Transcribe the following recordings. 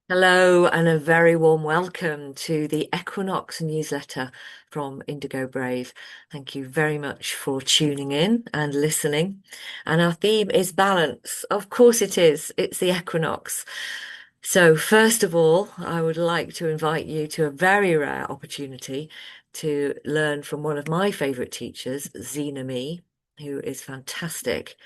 Hello, and a very warm welcome to the Equinox Newsletter from Indigo Brave. Thank you very much for tuning in and listening. And our theme is balance. Of course it is. It's the equinox. So, first of all, I would like to invite you to a very rare opportunity to learn from one of my favorite teachers, Zena Me, who is fantastic.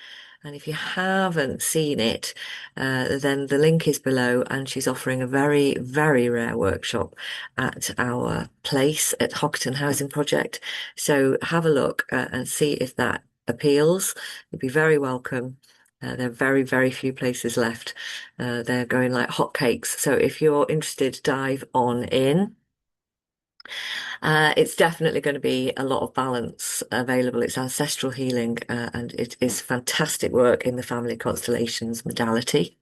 And if you haven't seen it, then the link is below, and she's offering a very, very rare workshop at our place at Hockerton Housing Project. So have a look and see if that appeals. You'd be very welcome. There are very, very few places left. They're going like hotcakes. So if you're interested, dive on in. It's definitely going to be a lot of balance available. It's ancestral healing, and it is fantastic work in the family constellations modality.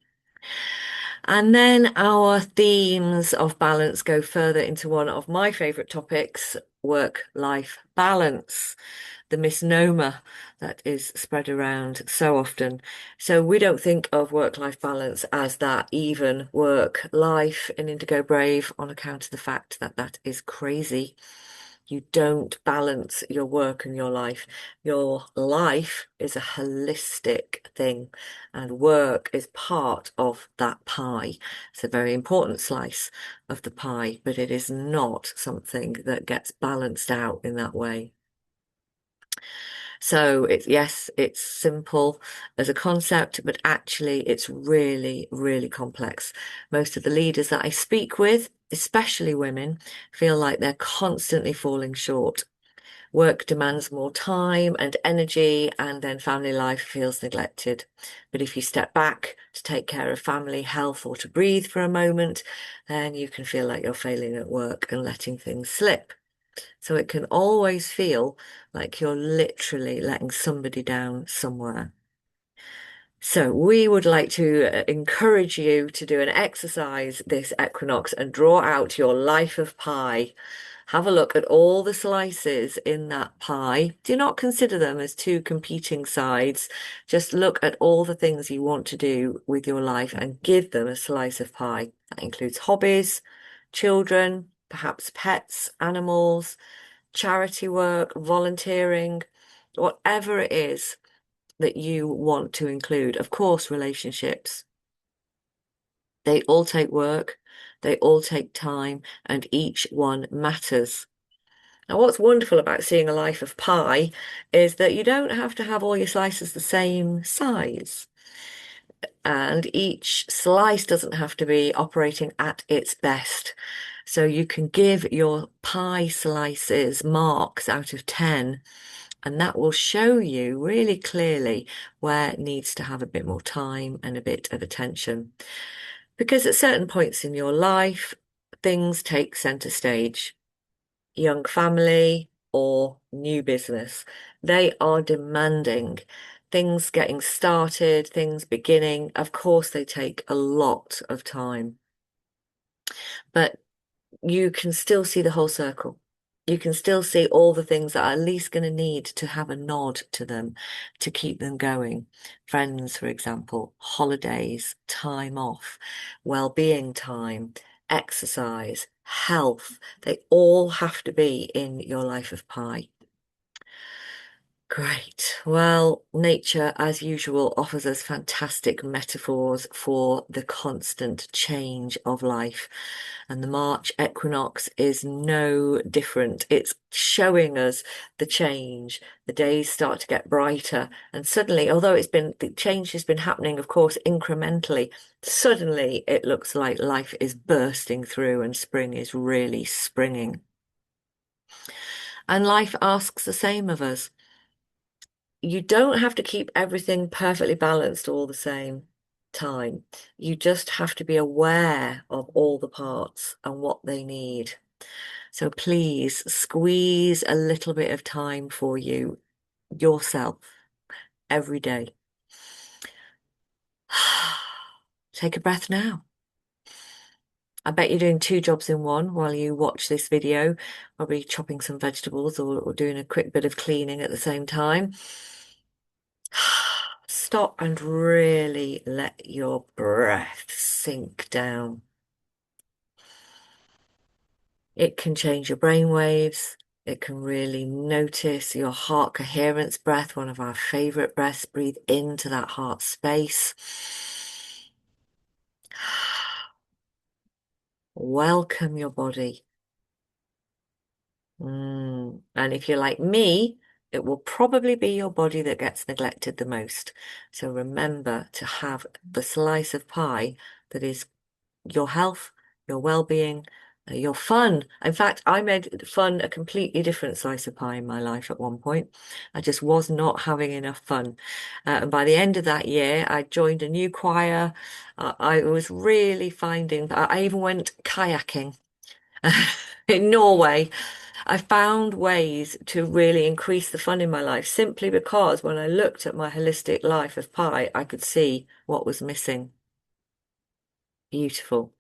And then our themes of balance go further into one of my favorite topics, work-life balance, the misnomer that is spread around so often. So we don't think of work-life balance as that even work life in Indigo Brave on account of the fact that that is crazy. You don't balance your work and your life. Your life is a holistic thing, and work is part of that pie. It's a very important slice of the pie, but it is not something that gets balanced out in that way. So it's yes, it's simple as a concept, but actually it's really, really complex. Most of the leaders that I speak with, especially women, feel like they're constantly falling short. Work demands more time and energy, and then family life feels neglected. But if you step back to take care of family health or to breathe for a moment, then you can feel like you're failing at work and letting things slip. So it can always feel like you're literally letting somebody down somewhere. So we would like to encourage you to do an exercise this equinox and draw out your life of pie. Have a look at all the slices in that pie. Do not consider them as two competing sides. Just look at all the things you want to do with your life and give them a slice of pie. That includes hobbies, children, perhaps pets, animals, charity work, volunteering, whatever it is that you want to include. Of course, relationships. They all take work, they all take time, and each one matters. Now, what's wonderful about seeing a life of pie is that you don't have to have all your slices the same size. And each slice doesn't have to be operating at its best. So you can give your pie slices marks out of 10, and that will show you really clearly where it needs to have a bit more time and a bit of attention. Because at certain points in your life, things take center stage. Young family or new business, they are demanding. Things getting started, things beginning, of course, they take a lot of time, but you can still see the whole circle. You can still see all the things that are at least going to need to have a nod to them to keep them going. Friends, for example, holidays, time off, well-being time, exercise, health. They all have to be in your life of pie. Great. Well, nature, as usual, offers us fantastic metaphors for the constant change of life. And the March equinox is no different. It's showing us the change. The days start to get brighter. And suddenly, although the change has been happening, of course, incrementally, suddenly it looks like life is bursting through and spring is really springing. And life asks the same of us. You don't have to keep everything perfectly balanced all the same time. You just have to be aware of all the parts and what they need. So please squeeze a little bit of time for yourself, every day. Take a breath now. I bet you're doing two jobs in one while you watch this video, probably chopping some vegetables or doing a quick bit of cleaning at the same time. Stop and really let your breath sink down. It can change your brain waves. It can really notice your heart coherence breath, one of our favorite breaths. Breathe into that heart space. Welcome your body. And if you're like me, it will probably be your body that gets neglected the most. So remember to have the slice of pie that is your health, your well-being, your fun. In fact, I made fun a completely different slice of pie in my life at one point. I just was not having enough fun. And by the end of that year, I joined a new choir. I was really finding that I even went kayaking in Norway. I found ways to really increase the fun in my life simply because when I looked at my holistic life of pie, I could see what was missing. Beautiful.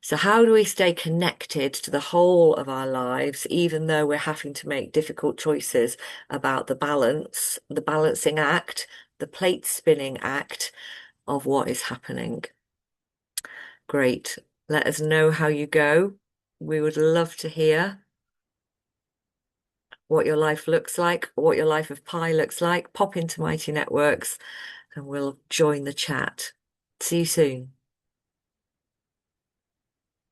So, how do we stay connected to the whole of our lives, even though we're having to make difficult choices about the balance, the balancing act, the plate spinning act of what is happening? Great. Let us know how you go. We would love to hear what your life looks like, what your life of pie looks like. Pop into Mighty Networks and we'll join the chat. See you soon.